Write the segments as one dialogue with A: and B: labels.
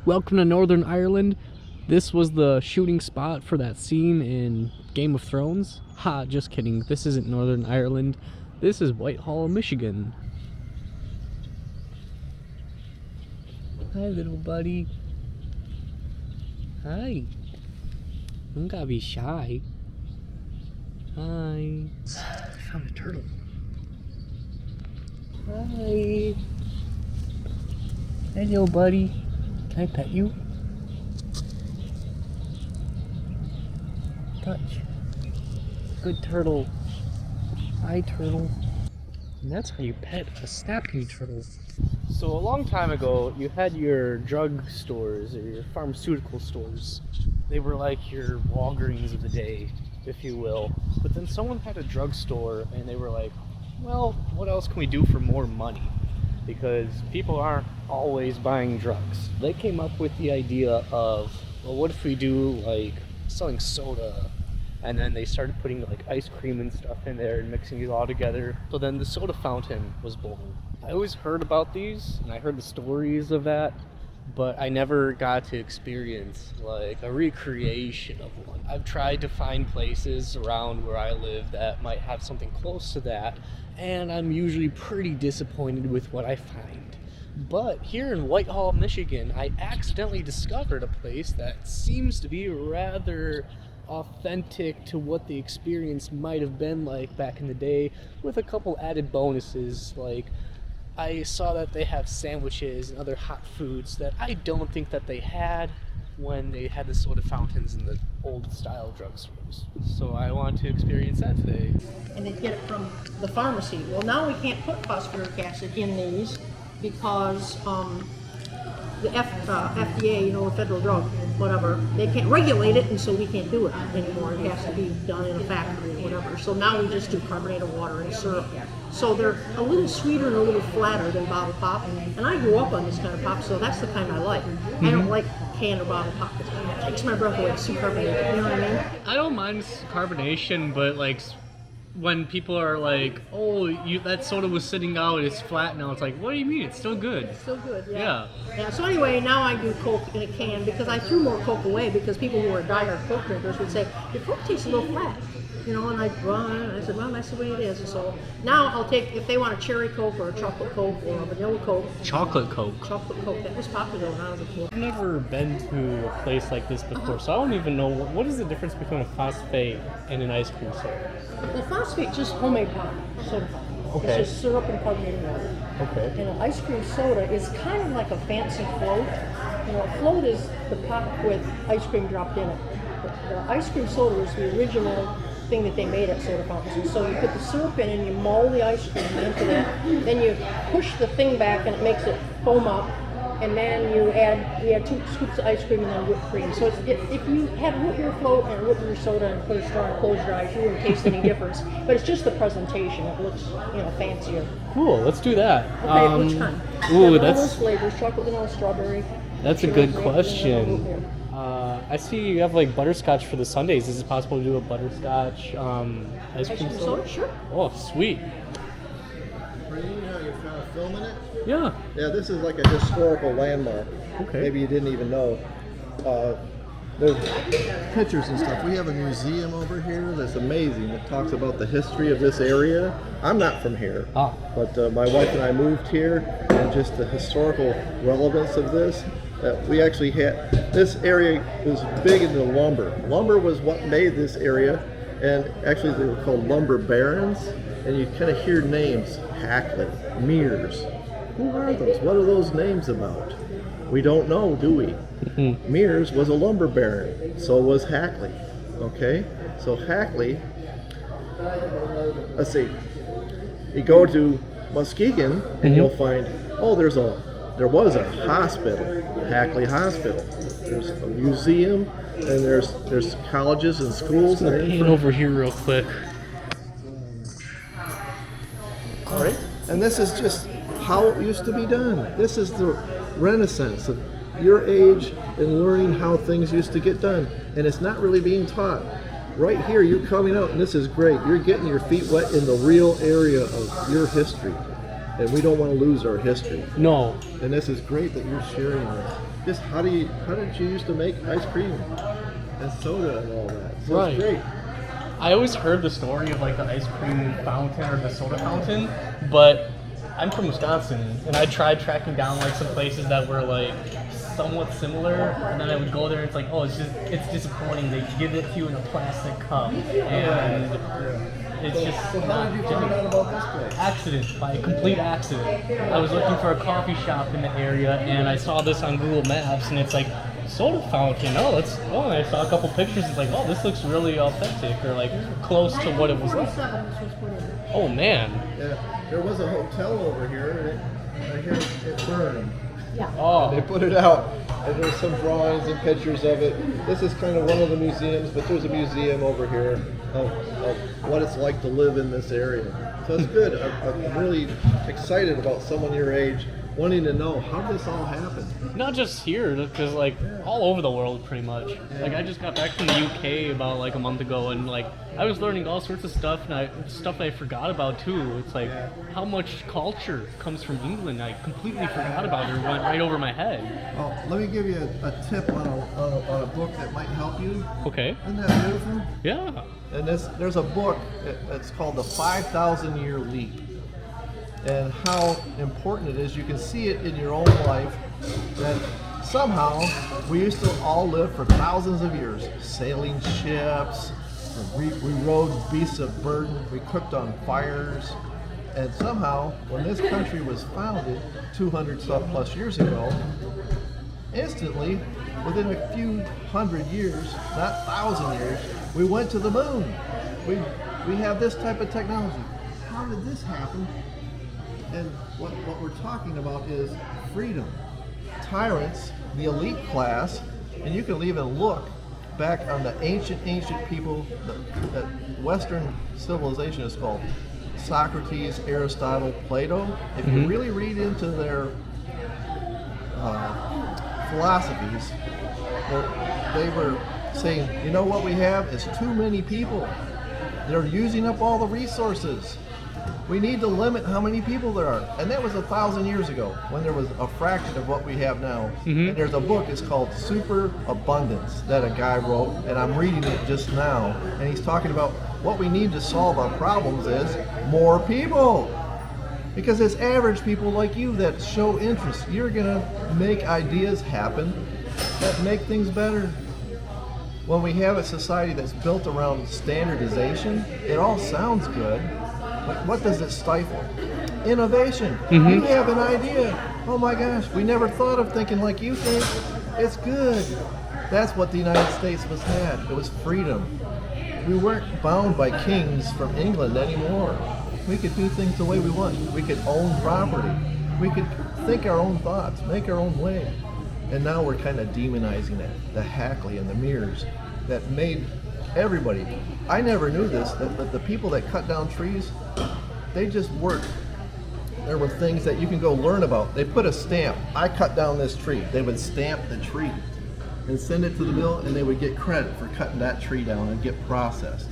A: Welcome to Northern Ireland. This was the shooting spot for that scene in Game of Thrones. Ha, just kidding. This isn't Northern Ireland. This is Whitehall, Michigan. Hi, little buddy. Hi. Don't gotta be shy. Hi. I found a turtle. Hi. Hey, little buddy. Can I pet you? Touch. Good turtle. Hi, turtle. And that's how you pet a snapping turtle. So a long time ago, you had your drug stores or your pharmaceutical stores. They were like your Walgreens of the day, if you will. But then someone had a drugstore and they were like, well, what else can we do for more money? Because people aren't always buying drugs. They came up with the idea of, well, what if we do like selling soda? And then they started putting like ice cream and stuff in there and mixing it all together. So then the soda fountain was born. I always heard about these and I heard the stories of that, but I never got to experience like a recreation of one. I've tried to find places around where I live that might have something close to that, and I'm usually pretty disappointed with what I find. But here in Whitehall, Michigan, I accidentally discovered a place that seems to be rather authentic to what the experience might have been like back in the day, with a couple added bonuses. Like, I saw that they have sandwiches and other hot foods that I don't think that they had when they had the soda fountains in the old style drugstores. So I want to experience that today.
B: And they get it from the pharmacy. Well, now we can't put phosphoric acid in these because the FDA, the federal drug, whatever, they can't regulate it, and so we can't do it anymore. It has to be done in a factory or whatever. So now we just do carbonated water and syrup. So they're a little sweeter and a little flatter than bottle pop. And I grew up on this kind of pop, so that's the kind I like. I don't like canned or bottle pop. It takes my breath away. It's too carbonated. You know what I mean?
A: I don't mind carbonation, but like when people are like, oh, that soda was sitting out, it's flat now, it's like, what do you mean? It's still good.
B: It's still good, yeah. So anyway, now I do Coke in a can because I threw more Coke away because people who are diehard Coke drinkers would say, your Coke tastes a little flat. And I said, well, that's the way it is. And so now I'll take, if they want a cherry Coke or a chocolate Coke or a vanilla Coke.
A: Chocolate Coke.
B: Chocolate Coke, that was popular when I was a kid.
A: I've never been to a place like this before, so I don't even know, what is the difference between a phosphate and an ice cream soda?
B: Well, phosphate just homemade pop, soda pop.
A: Okay.
B: It's just syrup and carbonated water.
A: Okay.
B: And an ice cream soda is kind of like a fancy float. A float is the pop with ice cream dropped in it. The ice cream soda is the original thing that they made at soda fountains. And so you put the syrup in and you mull the ice cream into that. Then you push the thing back and it makes it foam up. And then we add 2 scoops of ice cream and then whipped cream. So if you had root beer float and root beer soda and put a straw and close your eyes, you wouldn't taste any difference. But it's just the presentation. It looks, fancier.
A: Cool, let's do that.
B: Okay, which kind?
A: Ooh,
B: that's those flavors: chocolate, vanilla, strawberry.
A: That's a good question. I see you have like butterscotch for the sundaes. Is it possible to do a butterscotch ice cream soda?
B: Sure.
A: Oh, sweet.
C: How you're kind of filming it?
A: Yeah.
C: Yeah, this is like a historical landmark.
A: Okay.
C: Maybe you didn't even know. There's pictures and stuff. We have a museum over here that's amazing. It talks about the history of this area. I'm not from here, but my wife and I moved here, and just the historical relevance of this. We actually had, this area was big into lumber. Lumber was what made this area, and actually they were called lumber barons, and you kind of hear names, Hackley, Mears. Who are those? What are those names about? We don't know, do we? Mears was a lumber baron, so was Hackley. Okay, so Hackley, let's see, you go to Muskegon and you'll find, there was a hospital, Hackley Hospital. There's a museum, and there's colleges and schools.
A: Pan over here real quick.
C: All right, and this is just how it used to be done. This is the renaissance of your age and learning how things used to get done, and it's not really being taught. Right here, you're coming out, and this is great. You're getting your feet wet in the real area of your history. and we don't want to lose our history.
A: No.
C: And this is great that you're sharing this. Just how did you used to make ice cream and soda and all that? So
A: Right.
C: It's great.
A: I always heard the story of like the ice cream fountain or the soda fountain, but I'm from Wisconsin, and I tried tracking down like some places that were like somewhat similar, and then I would go there and it's like, oh, it's disappointing. They give it to you in a plastic cup, and it's just
C: So how
A: not
C: did you find out about this place?
A: accident, by complete accident. I was looking for a coffee shop in the area, and I saw this on Google Maps, and it's like soda fountain. And I saw a couple pictures. It's like, oh, this looks really authentic, or like close to what it was like.
B: 47 this was put in.
A: Oh man.
C: Yeah, there was a hotel over here, and I hear it burned.
B: Yeah.
A: Oh.
C: They put it out, and there's some drawings and pictures of it. This is kind of one of the museums, but there's a museum over here of what it's like to live in this area. So it's good. I'm really excited about someone your age wanting to know how this all happened.
A: Not just here, because like all over the world, pretty much. Like I just got back from the UK about like a month ago, and like I was learning all sorts of stuff, and stuff I forgot about too. It's like how much culture comes from England. I completely forgot about it. It went right over my head.
C: Well, let me give you a tip on a book that might help you.
A: Okay.
C: Isn't that beautiful?
A: Yeah.
C: And there's a book, it's called The 5,000 Year Leap. And how important it is, you can see it in your own life, that somehow we used to all live for thousands of years, sailing ships, we rode beasts of burden, we cooked on fires, and somehow when this country was founded 200 plus years ago, instantly, within a few hundred years, not 1,000 years, we went to the moon. We have this type of technology. How did this happen? And what we're talking about is freedom. Tyrants, the elite class, and you can even look back on the ancient people that Western civilization is called. Socrates, Aristotle, Plato. If you really read into their philosophies, they were saying, you know what we have is too many people. They're using up all the resources. We need to limit how many people there are. And that was 1,000 years ago, when there was a fraction of what we have now. And there's a book, it's called Super Abundance, that a guy wrote, and I'm reading it just now. And he's talking about what we need to solve our problems is more people. Because it's average people like you that show interest. You're gonna make ideas happen that make things better. When we have a society that's built around standardization, it all sounds good. But what does it stifle? Innovation. You have an idea. Oh my gosh, we never thought of thinking like you think. It's good. That's what the United States had. It was freedom. We weren't bound by kings from England anymore. We could do things the way we want. We could own property. We could think our own thoughts, make our own way. And now we're kind of demonizing it. The Hackley and the Mears that made everybody. I never knew this, that the people that cut down trees, they just worked. There were things that you can go learn about. They put a stamp. I cut down this tree. They would stamp the tree and send it to the mill, and they would get credit for cutting that tree down and get processed.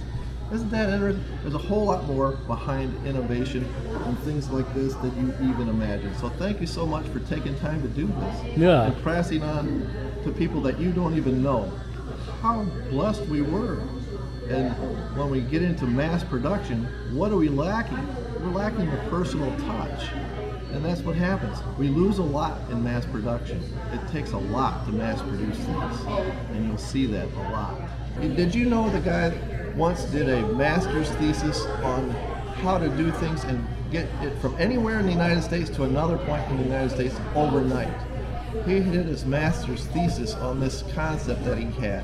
C: Isn't that interesting? There's a whole lot more behind innovation and things like this than you even imagine. So thank you so much for taking time to do this.
A: Yeah.
C: And passing on to people that you don't even know how blessed we were. And when we get into mass production, what are we lacking? We're lacking the personal touch. And that's what happens. We lose a lot in mass production. It takes a lot to mass produce things. And you'll see that a lot. Did you know the guy once did a master's thesis on how to do things and get it from anywhere in the United States to another point in the United States overnight? He did his master's thesis on this concept that he had.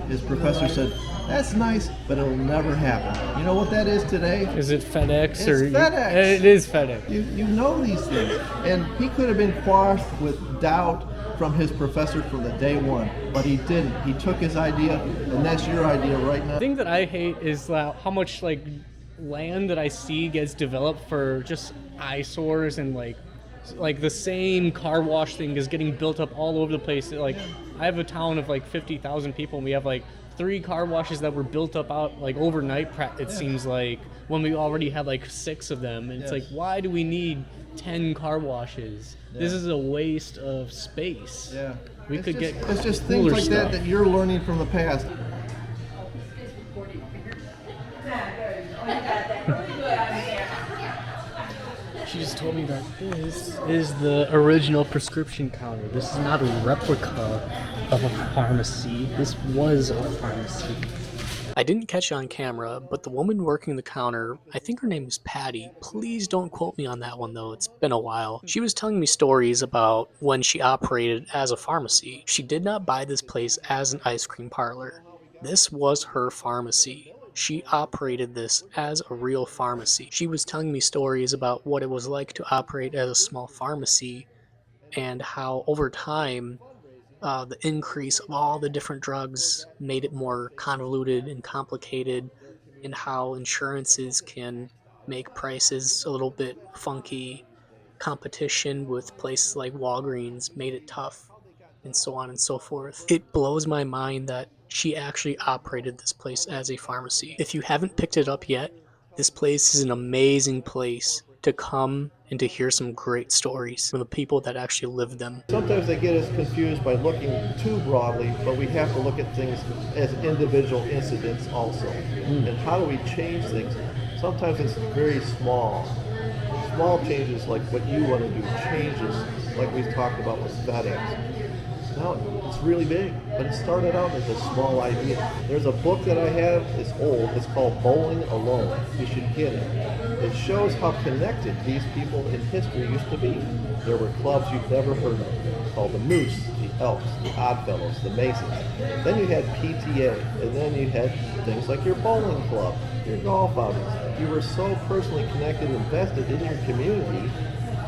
C: His professor said, that's nice, but it'll never happen. You know what that is today?
A: Is it FedEx
C: It's
A: or
C: FedEx.
A: It is FedEx.
C: You know these things. And he could have been quashed with doubt from his professor from the day one, but he didn't. He took his idea, and that's your idea right now.
A: The thing that I hate is how much like land that I see gets developed for just eyesores, and like the same car wash thing is getting built up all over the place. Like I have a town of like 50,000 people, and we have like 3 car washes that were built up out like overnight. It seems like when we already had like 6 of them, and it's like, why do we need 10 car washes? This is a waste of space.
C: Yeah,
A: we could get.
C: It's just things like that you're learning from the past.
A: She just told me that this is the original prescription counter. This is not a replica of a pharmacy. This was a pharmacy. I didn't catch it on camera, but the woman working the counter, I think her name is Patty. Please don't quote me on that one though, it's been a while. She was telling me stories about when she operated as a pharmacy. She did not buy this place as an ice cream parlor. This was her pharmacy. She operated this as a real pharmacy. She was telling me stories about what it was like to operate as a small pharmacy and how over time the increase of all the different drugs made it more convoluted and complicated, and how insurances can make prices a little bit funky. Competition with places like Walgreens made it tough, and so on and so forth. It blows my mind that she actually operated this place as a pharmacy. If you haven't picked it up yet, this place is an amazing place to come and to hear some great stories from the people that actually lived them.
C: Sometimes they get us confused by looking too broadly, but we have to look at things as individual incidents also. And how do we change things? Sometimes it's very small. Small changes like what you want to do, changes like we've talked about with FedEx. Now it's really big, but it started out as a small idea. There's a book that I have, it's old, it's called Bowling Alone. You should get it. It shows how connected these people in history used to be. There were clubs you've never heard of, called the Moose, the Elks, the Oddfellows, the Masons. Then you had PTA, and then you had things like your bowling club, your golf outings. You were so personally connected and invested in your community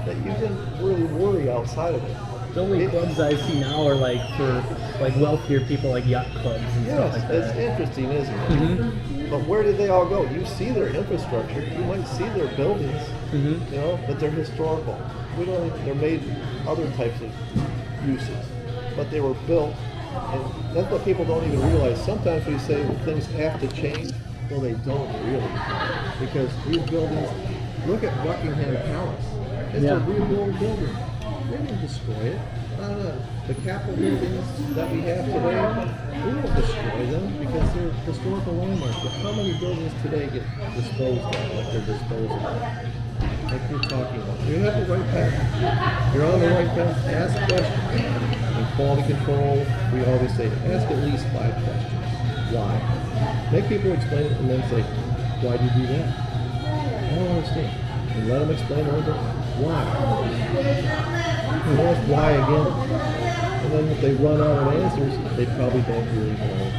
C: that you didn't really worry outside of it.
A: The only clubs I see now are like for like wealthier people, like yacht clubs and stuff like that.
C: It's interesting, isn't it? But where did they all go? You see their infrastructure, you might see their buildings, you know, but they're historical. They're made other types of uses, but they were built, and that's what people don't even realize. Sometimes we say things have to change, well, they don't really, because these buildings. Look at Buckingham Palace. It's a real old building. They didn't destroy it. The Capitol buildings that we have today, we won't destroy them because they're historical landmarks. But how many buildings today get disposed of like they're disposed of? Like you're talking about. You have the right path. You're on the right path. Ask questions. In quality control, we always say, ask at least 5 questions. Why? Make people explain it and then say, why do you do that? I don't understand. And let them explain over why. And ask why again. And then if they run out of answers, they probably don't really know.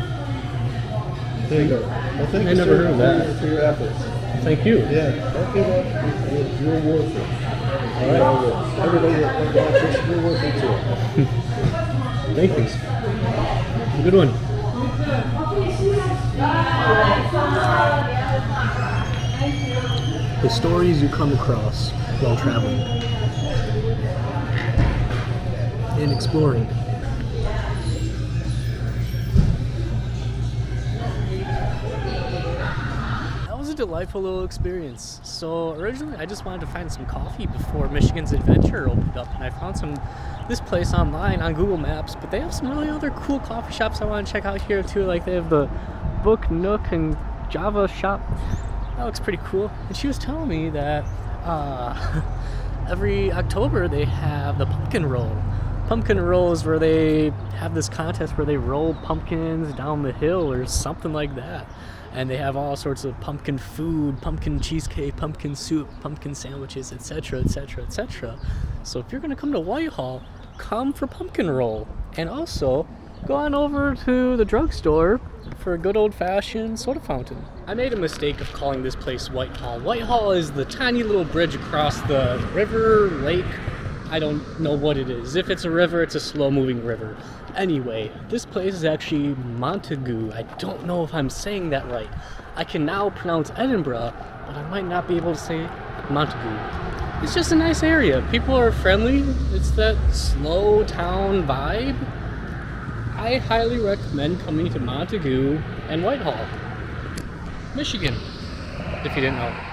C: There you go. Well, thank you,
A: never heard of that.
C: For your efforts.
A: Thank you.
C: Yeah, don't give up. You're worth it. All right. Everybody that watches, you're worth it too.
A: Thank you. Good one. The stories you come across while traveling and exploring. That was a delightful little experience. So originally I just wanted to find some coffee before Michigan's Adventure opened up, and I found this place online on Google Maps, but they have some really other cool coffee shops I want to check out here too. Like they have the Book Nook and Java shop. That looks pretty cool. And she was telling me that every October they have the pumpkin roll. Pumpkin roll is where they have this contest where they roll pumpkins down the hill or something like that. And they have all sorts of pumpkin food, pumpkin cheesecake, pumpkin soup, pumpkin sandwiches, etc., etc., etc. So if you're going to come to Whitehall, come for pumpkin roll. And also, go on over to the drugstore for a good old-fashioned soda fountain. I made a mistake of calling this place Whitehall. Whitehall is the tiny little bridge across the river, lake. I don't know what it is. If it's a river, it's a slow-moving river. Anyway, this place is actually Montague. I don't know if I'm saying that right. I can now pronounce Edinburgh, but I might not be able to say Montague. It's just a nice area. People are friendly. It's that slow town vibe. I highly recommend coming to Montague and Whitehall, Michigan, if you didn't know.